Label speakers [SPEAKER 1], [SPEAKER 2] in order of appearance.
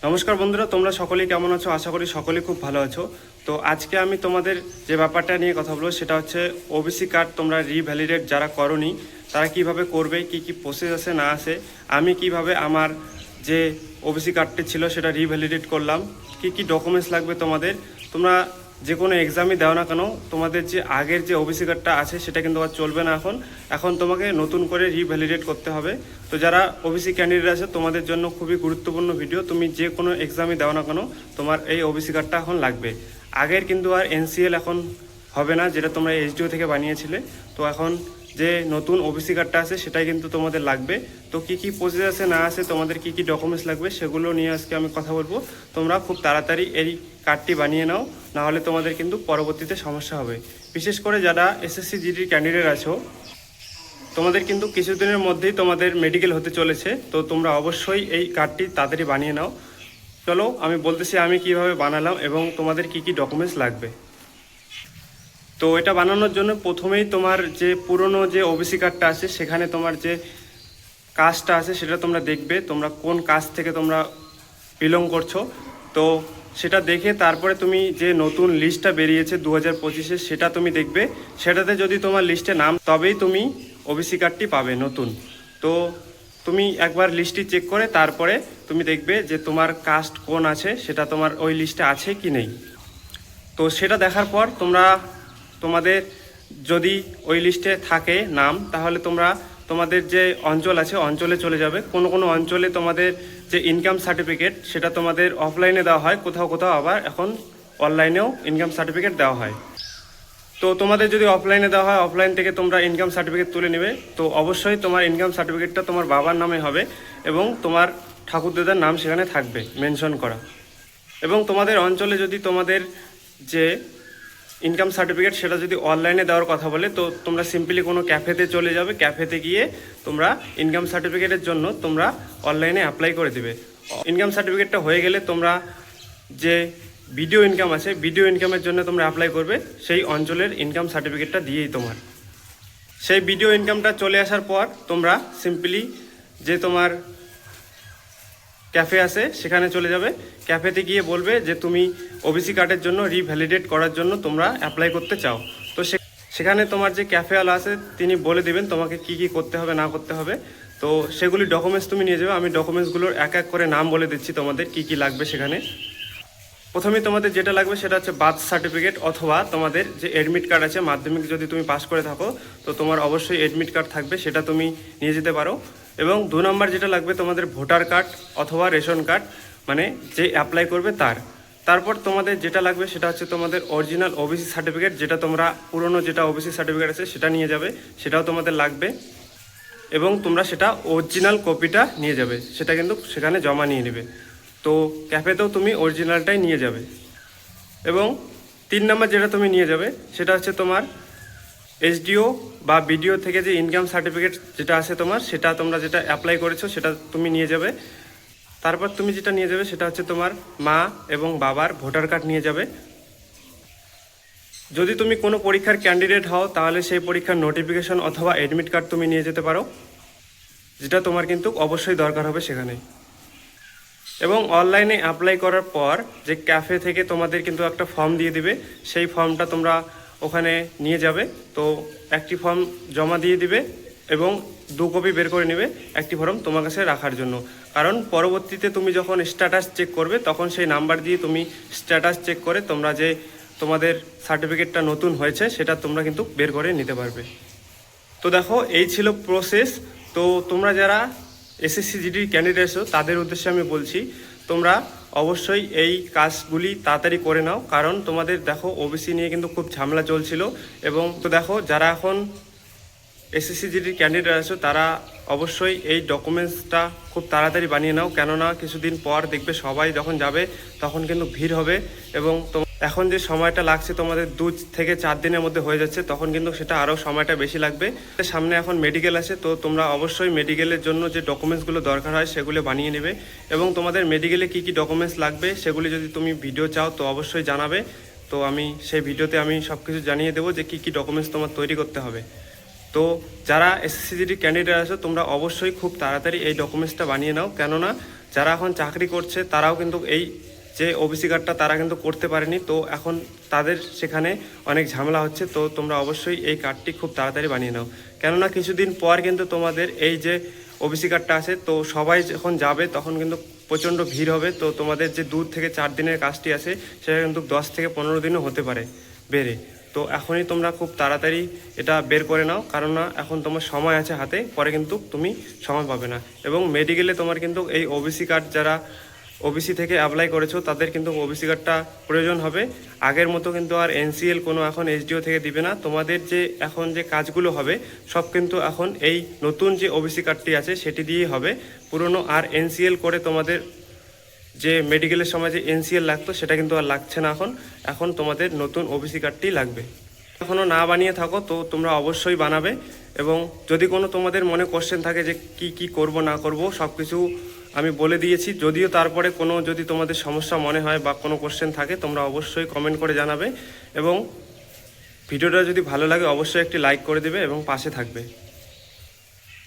[SPEAKER 1] নমস্কার বন্ধুরা, তোমরা সকলেই কেমন আছো? আশা করি সকলেই খুব ভালো আছো। তো আজকে আমি তোমাদের যে ব্যাপারটা নিয়ে কথা বলবো সেটা হচ্ছে ওবিসি কার্ড তোমরা রিভ্যালিডেট যারা করনি তারা কিভাবে করবে, কি কি প্রসেস আছে না আছে, আমি কিভাবে আমার যে ওবিসি কার্ডটি ছিল সেটা রিভ্যালিডেট করলাম, কি কি ডকুমেন্টস লাগবে তোমাদের। তোমরা যে কোনো এক্সামই দাও না কেন, তোমাদের যে আগের যে ওবিসি কার্ডটা আছে সেটা কিন্তু আর চলবে না। এখন তোমাকে নতুন করে রিভ্যালিডেট করতে হবে। তো যারা ওবিসি ক্যান্ডিডেট আছে তোমাদের জন্য খুবই গুরুত্বপূর্ণ ভিডিও। তুমি যে কোনো এক্সামই দাও না কেন তোমার এই ওবিসি কার্ডটা এখন লাগবে। আগের কিন্তু আর এনসিএল এখন হবে না, যেটা তোমরা এইচডিও থেকে বানিয়েছিলে। তো এখন যে নতুন ওবিসি কার্ডটা আছে সেটাই কিন্তু তোমাদের লাগবে। তো কি কি প্রসেস আছে না আছে, তোমাদের কি কি ডকুমেন্টস লাগবে সেগুলো নিয়ে আজকে আমি কথা বলবো। তোমরা খুব তাড়াতাড়ি এই কার্ডটি বানিয়ে নাও, নাহলে তোমাদের কিন্তু পরবর্তীতে সমস্যা হবে। বিশেষ করে যারা এসএসসি জিডির ক্যান্ডিডেট আছো তোমাদের কিন্তু কিছুদিনের মধ্যেই তোমাদের মেডিকেল হতে চলেছে। তো তোমরা অবশ্যই এই কার্ডটি তাড়াতাড়ি বানিয়ে নাও। চলো আমি বলতেছি আমি কিভাবে বানালাম এবং তোমাদের কি কি ডকুমেন্টস লাগবে। তো এটা বানানোর জন্য প্রথমেই তোমার যে পুরনো যে ওবিসি কার্ডটা আছে সেখানে তোমার যে কাস্টটা আছে সেটা তোমরা দেখবে, তোমরা কোন কাস্ট থেকে তোমরা বিলং করছো। তো সেটা দেখে তারপরে তুমি যে নতুন লিস্টটা বেরিয়েছে 2025-এ সেটা তুমি দেখবে। সেটাতে যদি তোমার লিস্টে নাম তবেই তুমি ওবিসি কার্ডটি পাবে নতুন। তো তুমি একবার লিস্টটি চেক করে তারপরে তুমি দেখবে যে তোমার কাস্ট কোন আছে, সেটা তোমার ওই লিস্টে আছে কি নেই। তো সেটা দেখার পর তোমরা তোমাদের যদি ওই লিস্টে থাকে নাম, তাহলে তোমরা তোমাদের যে অঞ্চল আছে অঞ্চলে চলে যাবে। কোনো কোনো অঞ্চলে তোমাদের যে ইনকাম সার্টিফিকেট সেটা তোমাদের অফলাইনে দেওয়া হয়, কোথাও কোথাও আবার এখন অনলাইনেও ইনকাম সার্টিফিকেট দেওয়া হয়। তো তোমাদের যদি অফলাইনে দেওয়া হয়, অফলাইন থেকে তোমরা ইনকাম সার্টিফিকেট তুলে নেবে। তো অবশ্যই তোমার ইনকাম সার্টিফিকেটটা তোমার বাবার নামে হবে এবং তোমার ঠাকুরদাদার নাম সেখানে থাকবে মেনশন করা। এবং তোমাদের অঞ্চলে যদি তোমাদের যে ইনকাম সার্টিফিকেট সেটা যদি অনলাইনে দেওয়ার কথা বলে, তো তোমরা সিম্পলি কোনো ক্যাফেতে চলে যাবে। ক্যাফেতে গিয়ে তোমরা ইনকাম সার্টিফিকেটের জন্য তোমরা অনলাইনে অ্যাপ্লাই করে দেবে। ইনকাম সার্টিফিকেটটা হয়ে গেলে তোমরা যে ভিডিও ইনকাম আছে, ভিডিও ইনকামের জন্য তোমরা অ্যাপ্লাই করবে সেই অঞ্চলের ইনকাম সার্টিফিকেটটা দিয়েই। তোমার সেই ভিডিও ইনকামটা চলে আসার পর তোমরা সিম্পলি যে তোমার ক্যাফে আছে সেখানে চলে যাবে। ক্যাফেতে গিয়ে বলবে যে তুমি ওবিসি কার্ডের জন্য রিভ্যালিডেট করার জন্য তোমরা অ্যাপ্লাই করতে চাও। তো সেখানে তোমার যে ক্যাফেওয়ালা আছে তিনি বলে দেবেন তোমাকে কি কি করতে হবে না করতে হবে। তো সেগুলি ডকুমেন্টস তুমি নিয়ে যাবে। আমি ডকুমেন্টসগুলোর এক এক করে নাম বলে দিচ্ছি তোমাদের কি কি লাগবে সেখানে। প্রথমে তোমাদের যেটা লাগবে সেটা হচ্ছে বার্থ সার্টিফিকেট অথবা তোমাদের যে অ্যাডমিট কার্ড আছে, মাধ্যমিক যদি তুমি পাস করে থাকো তো তোমার অবশ্যই অ্যাডমিট কার্ড থাকবে, সেটা তুমি নিয়ে যেতে পারো। এবং 2 নম্বর যেটা লাগবে তোমাদের ভোটার কার্ড অথবা রেশন কার্ড, মানে যে অ্যাপ্লাই করবে তার। তারপর তোমাদের যেটা লাগবে সেটা হচ্ছে তোমাদের অরিজিনাল ওবিসি সার্টিফিকেট, যেটা তোমরা পুরনো যেটা ওবিসি সার্টিফিকেট আছে সেটা নিয়ে যাবে, সেটাও তোমাদের লাগবে। এবং তোমরা সেটা অরিজিনাল কপিটা নিয়ে যাবে, সেটা কিন্তু সেখানে জমা নিয়ে নেবে। তো ক্যাফেতেও তুমি অরিজিনালটাই নিয়ে যাবে। এবং 3 নম্বর যেটা তুমি নিয়ে যাবে সেটা হচ্ছে তোমার এসডিও বা বিডিও থেকে যে ইনকাম সার্টিফিকেট যেটা আছে তোমার, সেটা তোমরা যেটা অ্যাপ্লাই করেছো সেটা তুমি নিয়ে যাবে। তারপর তুমি যেটা নিয়ে যাবে সেটা হচ্ছে তোমার মা এবং বাবার ভোটার কার্ড নিয়ে যাবে। যদি তুমি কোনো পরীক্ষার ক্যান্ডিডেট হও তাহলে সেই পরীক্ষার নোটিফিকেশন অথবা অ্যাডমিট কার্ড তুমি নিয়ে যেতে পারো, যেটা তোমার কিন্তু অবশ্যই দরকার হবে সেখানে। এবং অনলাইনে অ্যাপ্লাই করার পর যে ক্যাফে থেকে তোমাদের কিন্তু একটা ফর্ম দিয়ে দিবে, সেই ফর্মটা তোমরা ওখানে নিয়ে যাবে। তো একটি ফর্ম জমা দিয়ে দিবে এবং 2 কপি বের করে নেবে একটি ফর্ম তোমার কাছে রাখার জন্য। কারণ পরবর্তীতে তুমি যখন স্ট্যাটাস চেক করবে তখন সেই নাম্বার দিয়ে তুমি স্ট্যাটাস চেক করে তোমরা যে তোমাদের সার্টিফিকেটটা নতুন হয়েছে সেটা তোমরা কিন্তু বের করে নিতে পারবে। তো দেখো এই ছিল প্রসেস। তো তোমরা যারা এসএসসি জিডির ক্যান্ডিডেট আছো তাদের উদ্দেশ্যে আমি বলছি তোমরা অবশ্যই এই কাজগুলি তাড়াতাড়ি করে নাও, কারণ তোমাদের দেখো ওবিসি নিয়ে কিন্তু খুব ঝামেলা চলছিল। এবং তো দেখো যারা এখন এসএসসি জিডির ক্যান্ডিডেট আছো তারা অবশ্যই এই ডকুমেন্টসটা খুব তাড়াতাড়ি বানিয়ে নাও, কেননা কিছুদিন পর দেখবে সবাই যখন যাবে তখন কিন্তু ভিড় হবে। এবং এখন যে সময়টা লাগছে তোমাদের 2 থেকে 4 দিনের মধ্যে হয়ে যাচ্ছে, তখন কিন্তু সেটা আরও সময়টা বেশি লাগবে। সামনে এখন মেডিকেল আছে, তো তোমরা অবশ্যই মেডিকেলের জন্য যে ডকুমেন্টসগুলো দরকার হয় সেগুলো বানিয়ে নেবে। এবং তোমাদের মেডিকেলে কি কি ডকুমেন্টস লাগবে সেগুলি যদি তুমি ভিডিও চাও তো অবশ্যই জানাবে। তো আমি সেই ভিডিওতে আমি সব কিছু জানিয়ে দেবো যে কি কি ডকুমেন্টস তোমার তৈরি করতে হবে। তো যারা এসএসসি জিডি ক্যান্ডিডেট আছো তোমরা অবশ্যই খুব তাড়াতাড়ি এই ডকুমেন্টসটা বানিয়ে নাও, কেননা যারা এখন চাকরি করছে তারাও কিন্তু এই যে ওবিসি কার্ডটা তারা কিন্তু করতে পারেনি, তো এখন তাদের সেখানে অনেক ঝামেলা হচ্ছে। তো তোমরা অবশ্যই এই কার্ডটি খুব তাড়াতাড়ি বানিয়ে নাও, কেননা কিছুদিন পর কিন্তু তোমাদের এই যে ওবিসি কার্ডটা আছে, তো সবাই যখন যাবে তখন কিন্তু প্রচণ্ড ভিড় হবে। তো তোমাদের যে 2 থেকে 4 দিনের কাজটি আছে সেটা কিন্তু 10 থেকে 15 দিনও হতে পারে বেড়ে। তো এখনই তোমরা খুব তাড়াতাড়ি এটা বের করে নাও, কারণ না এখন তোমার সময় আছে হাতে, পরে কিন্তু তুমি সময় পাবে না। এবং মেডিকেলে তোমার কিন্তু এই ওবিসি কার্ড যারা ওবিসি থেকে অ্যাপ্লাই করেছো তাদের কিন্তু ওবিসি কার্ডটা প্রয়োজন হবে। আগের মতো কিন্তু আর এনসিএল কোনো এখন এসডিও থেকে দিবে না। তোমাদের যে এখন যে কাজগুলো হবে সব কিন্তু এখন এই নতুন যে ওবিসি কার্ডটি আছে সেটি দিয়েই হবে। পুরনো আর এনসিএল করে তোমাদের যে মেডিকেলের সময় যে এনসিএল লাগতো সেটা কিন্তু আর লাগছে না। এখন তোমাদের নতুন ওবিসি কার্ডটি লাগবে। এখনও না বানিয়ে থাকো তো তোমরা অবশ্যই বানাবে। এবং যদি কোনো তোমাদের মনে কোশ্চেন থাকে যে কি করব না করব, সব কিছু আমি বলে দিয়েছি। যদিও তারপরে কোনো যদি তোমাদের সমস্যা মনে হয় বা কোনো কোশ্চেন থাকে তোমরা অবশ্যই কমেন্ট করে জানাবে। এবং ভিডিওটা যদি ভালো লাগে অবশ্যই একটি লাইক করে দেবে এবং পাশে থাকবে।